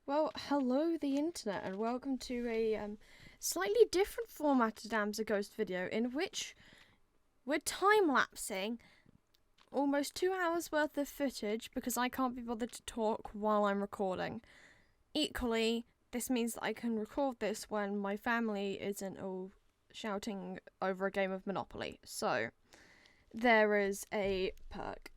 Well, hello the internet and welcome to a slightly different formatted ams.a ghost video in which we're time-lapsing almost 2 hours worth of footage because I can't be bothered to talk while I'm recording. Equally, this means that I can record this when my family isn't all shouting over a game of Monopoly. So, there is a perk.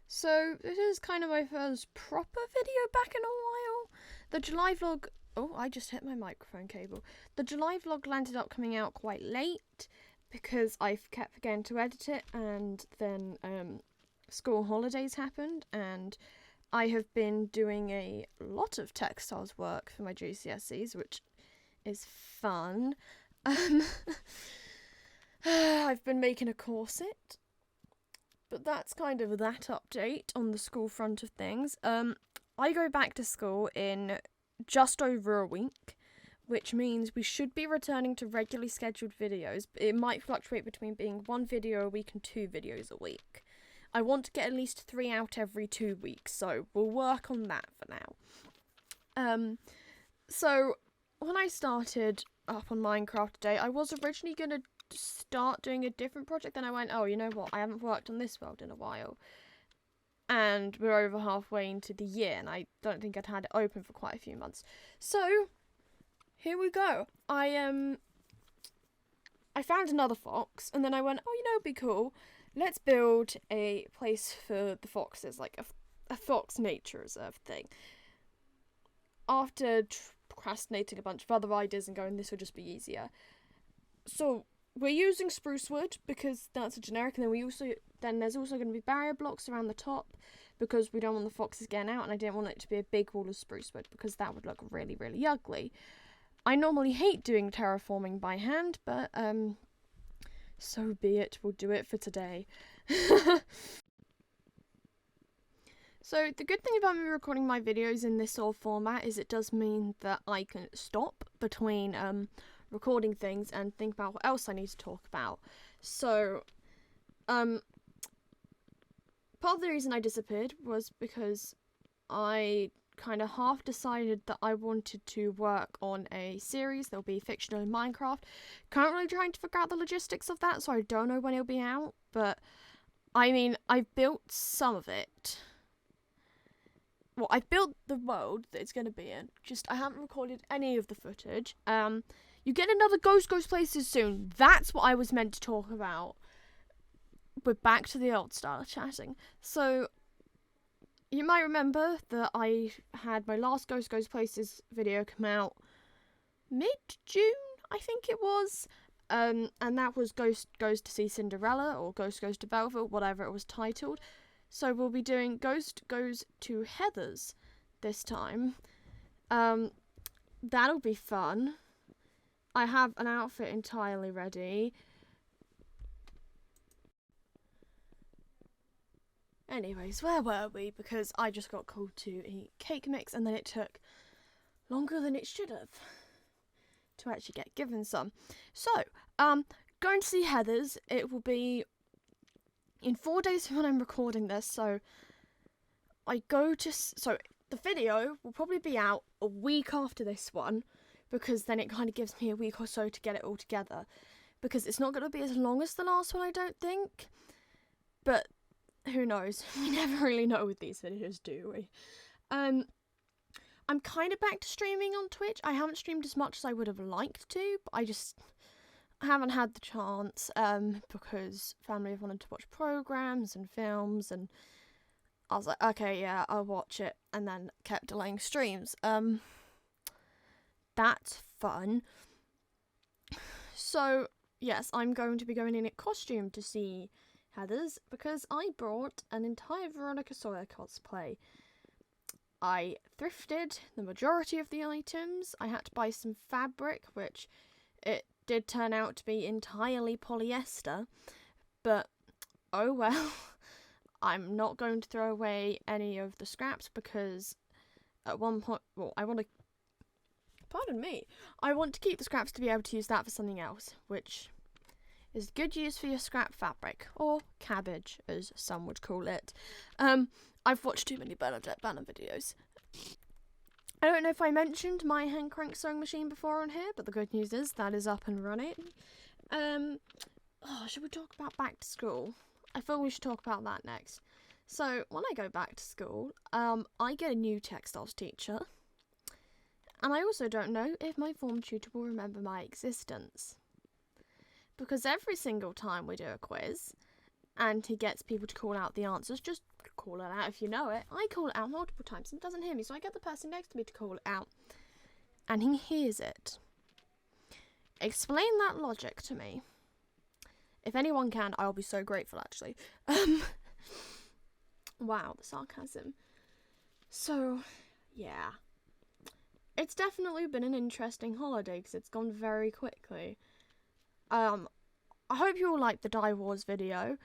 So, this is kind of my first proper video back in a while. The July vlog. Oh, I just hit my microphone cable. The July vlog landed up coming out quite late because I kept forgetting to edit it, and then school holidays happened, and I have been doing a lot of textiles work for my GCSEs, which is fun. I've been making a corset. But that's kind of that update on the school front of things. I go back to school in just over a week, which means we should be returning to regularly scheduled videos. It might fluctuate between being 1 video a week and 2 videos a week. I want to get at least 3 out every 2 weeks, so we'll work on that for now. So when I started up on Minecraft today, I was originally going to start doing a different project. Then I went, oh, you know what, I haven't worked on this world in a while, and we're over halfway into the year, and I don't think I'd had it open for quite a few months. So here we go. I found another fox, and then I went, oh, you know, it'd be cool, let's build a place for the foxes, like a fox nature reserve thing. After procrastinating a bunch of other ideas and going, this will just be easier, so we're using spruce wood because that's a generic, and then there's also going to be barrier blocks around the top because we don't want the foxes getting out, and I didn't want it to be a big wall of spruce wood because that would look really, really ugly. I normally hate doing terraforming by hand, but so be it. We'll do it for today. So the good thing about me recording my videos in this sort of format is it does mean that I can stop between recording things and think about what else I need to talk about. So, part of the reason I disappeared was because I kind of half decided that I wanted to work on a series that will be fictional in Minecraft. Currently trying to figure out the logistics of that, so I don't know when it'll be out, but I mean, I've built some of it. Well, I've built the world that it's going to be in, just I haven't recorded any of the footage. You get another Ghost Places soon. That's what I was meant to talk about. We're back to the old style of chatting. So, you might remember that I had my last Ghost Places video come out mid-June, I think it was. And that was Ghost Goes to See Cinderella, or Ghost Goes to Belleville, whatever it was titled. So we'll be doing Ghost Goes to Heather's this time. That'll be fun. I have an outfit entirely ready. Anyways, where were we? Because I just got called to eat cake mix, and then it took longer than it should have to actually get given some. So, going to see Heather's. It will be in 4 days from when I'm recording this. So, so the video will probably be out a week after this one, because then it kind of gives me a week or so to get it all together, because it's not going to be as long as the last one, I don't think, but who knows. We never really know with these videos, do we? I'm kind of back to streaming on Twitch. I haven't streamed as much as I would have liked to, but I just haven't had the chance, because family have wanted to watch programs and films, and I was like, okay, yeah, I'll watch it, and then kept delaying streams. That's fun. So, yes, I'm going to be going in a costume to see Heather's because I brought an entire Veronica Sawyer cosplay. I thrifted the majority of the items. I had to buy some fabric, which it did turn out to be entirely polyester, but oh well. I'm not going to throw away any of the scraps because at one point, I want to keep the scraps to be able to use that for something else, which is good use for your scrap fabric, or cabbage, as some would call it. I've watched too many Bernadette Banner videos. I don't know if I mentioned my hand crank sewing machine before on here, but the good news is that is up and running. Should we talk about back to school? I feel we should talk about that next. So, when I go back to school, I get a new textiles teacher. And I also don't know if my form tutor will remember my existence. Because every single time we do a quiz, and he gets people to call out the answers, just call it out if you know it. I call it out multiple times and it doesn't hear me, so I get the person next to me to call it out. And he hears it. Explain that logic to me. If anyone can, I'll be so grateful, actually. Wow, the sarcasm. So, yeah. It's definitely been an interesting holiday because it's gone very quickly. I hope you all liked the Die Wars video.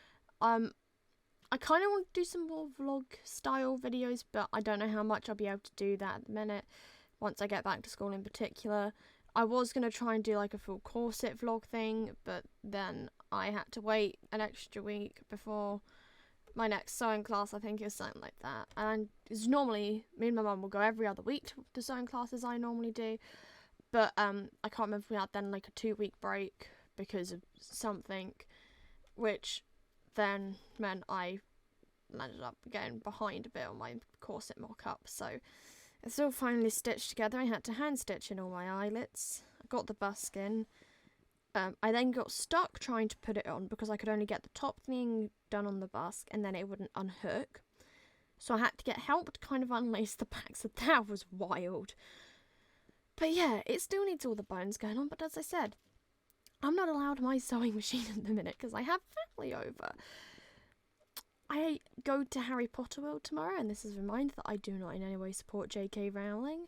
I kind of want to do some more vlog style videos, but I don't know how much I'll be able to do that at the minute, once I get back to school in particular. I was going to try and do like a full corset vlog thing, but then I had to wait an extra week before my next sewing class, I think it was something like that. And it's normally, me and my mum will go every other week to the sewing classes I normally do, but I can't remember if we had then like a 2-week break because of something, which then meant I ended up getting behind a bit on my corset mock-up, so it's all finally stitched together. I had to hand stitch in all my eyelets. I got the buskin. I then got stuck trying to put it on because I could only get the top thing done on the busk and then it wouldn't unhook. So I had to get help to kind of unlace the back, so that was wild. But yeah, it still needs all the bones going on, but as I said, I'm not allowed my sewing machine at the minute because I have family over. I go to Harry Potter World tomorrow, and this is a reminder that I do not in any way support J.K. Rowling.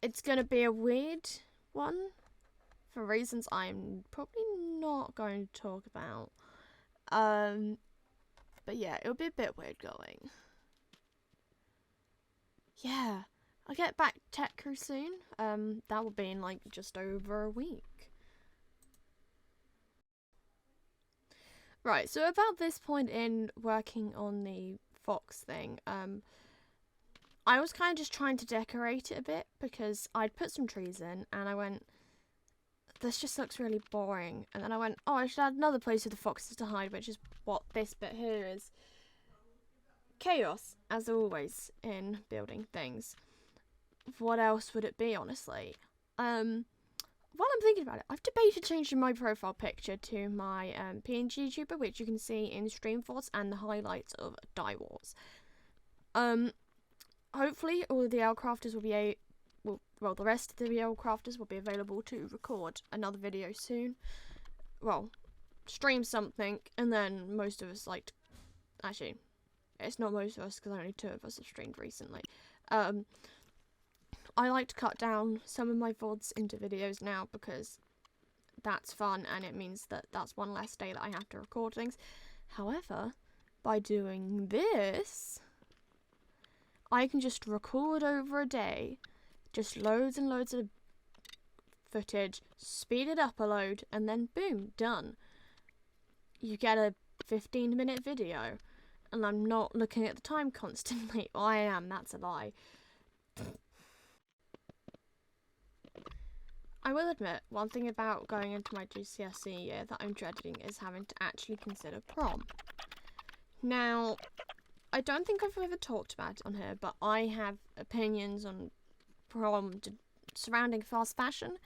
It's going to be a weird one, for reasons I'm probably not going to talk about. But yeah, it'll be a bit weird going. Yeah, I'll get back to Tech Crew soon. That will be in like just over a week. Right, so about this point in working on the fox thing, I was kind of just trying to decorate it a bit because I'd put some trees in and I went, this just looks really boring. And then I went, oh, I should add another place for the foxes to hide, which is what this bit here is. Chaos, as always, in building things. What else would it be, honestly? While I'm thinking about it, I've debated changing my profile picture to my PNG YouTuber, which you can see in stream thoughts and the highlights of Die Wars. Hopefully all of the L-crafters will be the rest of the L-crafters will be available to record another video soon. Well, stream something, and then most of us actually, it's not most of us because only 2 of us have streamed recently. I like to cut down some of my VODs into videos now because that's fun and it means that that's one less day that I have to record things. However, by doing this, I can just record over a day, just loads and loads of footage, speed it up a load, and then boom, done. You get a 15-minute video, and I'm not looking at the time constantly. Well, I am, that's a lie. I will admit, one thing about going into my GCSE year that I'm dreading is having to actually consider prom. Now, I don't think I've ever talked about it on here, but I have opinions on prom surrounding fast fashion.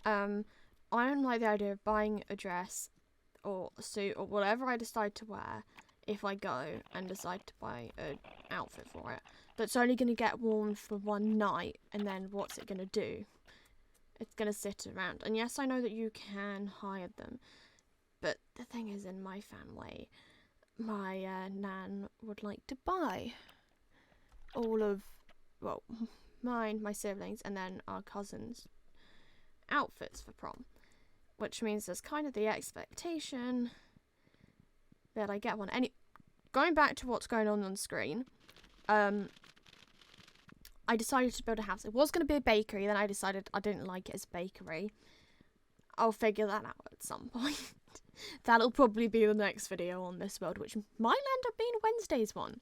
I don't like the idea of buying a dress or a suit or whatever I decide to wear if I go and decide to buy an outfit for it. That's only going to get worn for one night, and then what's it going to do? It's going to sit around. And yes, I know that you can hire them. But the thing is, in my family, my nan would like to buy all of, well, mine, my siblings, and then our cousins' outfits for prom. Which means there's kind of the expectation that I get one. Going back to what's going on screen, I decided to build a house. It was going to be a bakery, then I decided I didn't like it as a bakery. I'll figure that out at some point. That'll probably be the next video on this world, which might land up been Wednesday's one?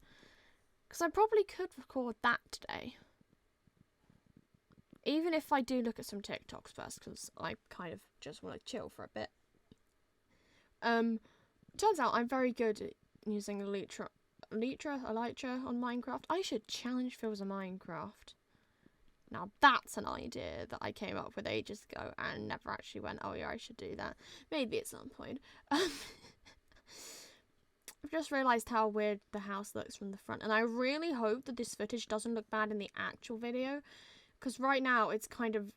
Because I probably could record that today. Even if I do look at some TikToks first, because I kind of just want to chill for a bit. Turns out I'm very good at using Elytra on Minecraft. I should challenge Phil's of Minecraft. Now that's an idea that I came up with ages ago and never actually went, oh yeah, I should do that. Maybe at some point. I've just realised how weird the house looks from the front, and I really hope that this footage doesn't look bad in the actual video, because right now it's kind of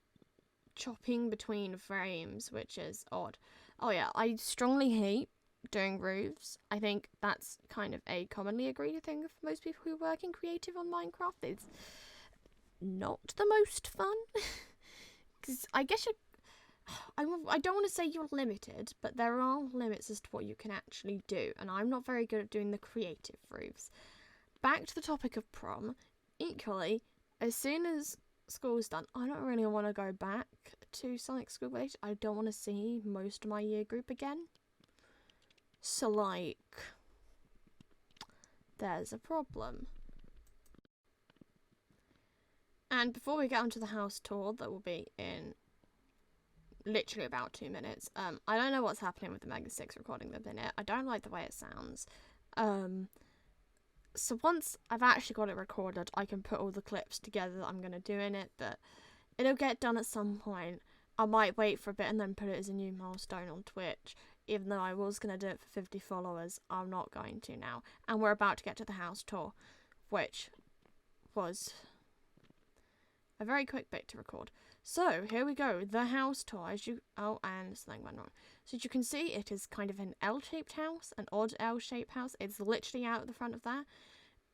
chopping between frames, which is odd. Oh yeah, I strongly hate doing roofs. I think that's kind of a commonly agreed thing for most people who work in creative on Minecraft. It's not the most fun. Because I guess I don't want to say you're limited, but there are limits as to what you can actually do, and I'm not very good at doing the creative roofs. Back to the topic of prom. Equally, as soon as school's done, I don't really want to go back to something school related. I don't want to see most of my year group again. So, like, there's a problem. And before we get onto the house tour, that will be in literally about 2 minutes, I don't know what's happening with the Mega 6 recording the minute. I don't like the way it sounds. So once I've actually got it recorded, I can put all the clips together that I'm going to do in it, but it'll get done at some point. I might wait for a bit and then put it as a new milestone on Twitch. Even though I was going to do it for 50 followers, I'm not going to now. And we're about to get to the house tour, which was a very quick bit to record. So, here we go. The house tour. And something went wrong. So, as you can see, it is kind of an L-shaped house, an odd L-shaped house. It's literally out the front of that.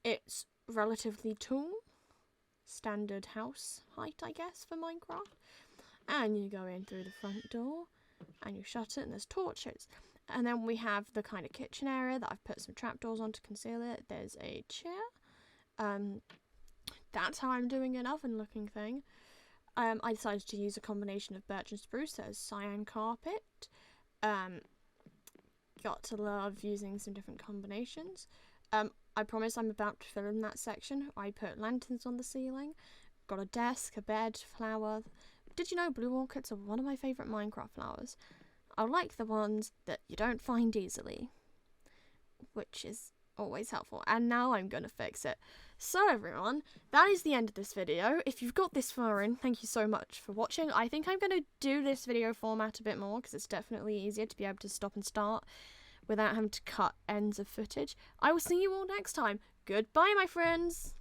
It's relatively tall. Standard house height, I guess, for Minecraft. And you go in through the front door, and you shut it, and there's torches. And then we have the kind of kitchen area that I've put some trapdoors on to conceal it. There's a chair. That's how I'm doing an oven-looking thing. I decided to use a combination of birch and spruce. There's cyan carpet. Got to love using some different combinations. I promise I'm about to fill in that section. I put lanterns on the ceiling. Got a desk, a bed, flower. Did you know blue orchids are one of my favourite Minecraft flowers? I like the ones that you don't find easily, which is always helpful. And now I'm going to fix it. So everyone, that is the end of this video. If you've got this far in, thank you so much for watching. I think I'm going to do this video format a bit more because it's definitely easier to be able to stop and start without having to cut ends of footage. I will see you all next time. Goodbye, my friends.